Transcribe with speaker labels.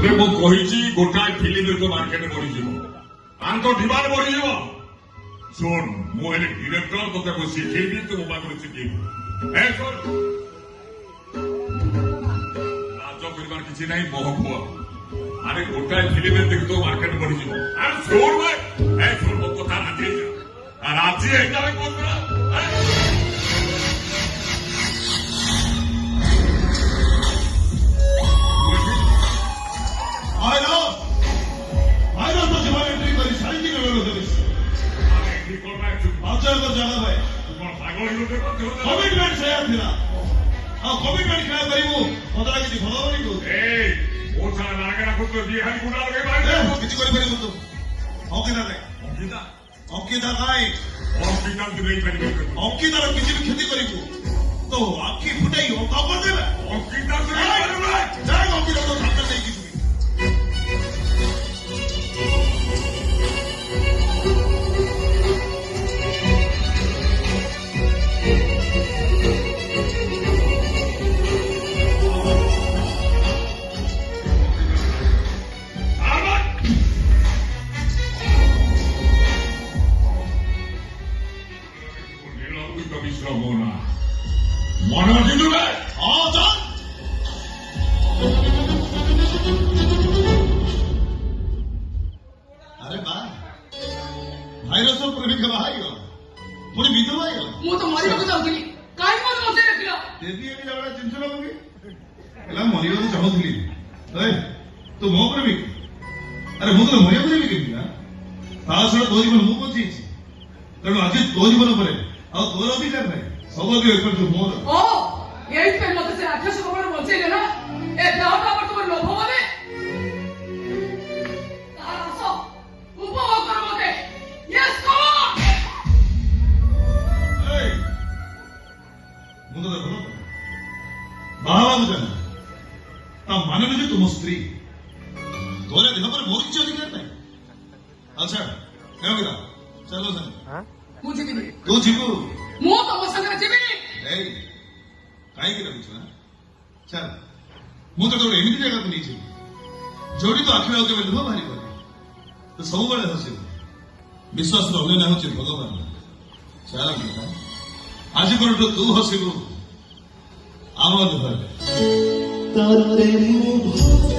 Speaker 1: তোতে মু কইছি গোটাଏ ফিল্ম তো মার্কেটে বড়িଯିବ আন তো ডিমান্ড বড়িଯିବ শোন মু এনে ডিরেক্টর তোতে মু শিখেইবি তু মোবা করে শিখেইবি এ শোন লাজ করিবার কিছু নাই মোহ খুয়া আরে গোটাଏ ফিল্মে দেখি তো মার্কেটে বড়িଯିବ আরে শোন ভাই এ শোন মো কথা রাজি যা আর রাজি হইতাবে কোন
Speaker 2: कमिटमेंट सेया थिला आ कमिटमेंट क्या करिवो मदरा किछि भलो बनी को
Speaker 1: ए ओ सारा नागरा को तो दी हरी गुडा लगे भाई
Speaker 2: किछि करि परिबो तो अंकिता रे अंकिता काय
Speaker 1: अंकिता तो नहीं परिबो
Speaker 2: अंकिता रो किछि भी खेती करिवो तो आखी फुटाई हो का कर देबे
Speaker 1: अंकिता तो नहीं परिबो
Speaker 2: जाय अंकिता तो धक्का नहीं किछि
Speaker 1: मन किंतु
Speaker 2: अरे बा भाई सब प्रेमिका बाहर पुणी विधवा
Speaker 3: मु तो मरिବାକୁ ଚାହୁଁଥିଲି କାହିଁ ମତେ ବସେଇ ରଖିଲ
Speaker 2: देवी एबी जबड़ा चिंता लगोगे एला मरिବାକୁ ଚାହୁଁଥିଲି ए तू मो प्रेमिक अरे मु तो मरिବାକୁ देबी केबी ना ता सळ तो जीवन मु बचीछि तेणु आज तो जीवन परे आ तोर अधिकार नाही सब अधिकार कर मोर
Speaker 3: ओ यही पे मते से राक्षस को बचेइले ना ए देहटा पर तुम लोभ बने तारसो उपभोग कर मते यस कम
Speaker 2: ए मु तो देखो बाबा मुझे ता माने जे तुम स्त्री तोरे देह पर मोर किछ अधिकार नाही अच्छा क्या होगा चलो सन
Speaker 3: मुझे भी
Speaker 2: तू जीवो
Speaker 3: मु तम संगे जीवी
Speaker 2: ए काई के रखछ ना चल मु तो तोरे एमिति जगह को नीचे जोड़ी तो आखिर के लुह भारी कर तो सब बड़े हसे विश्वास रो ना होचे भगवान चल बेटा आज को तू हसिबो आवाज भर तारे मु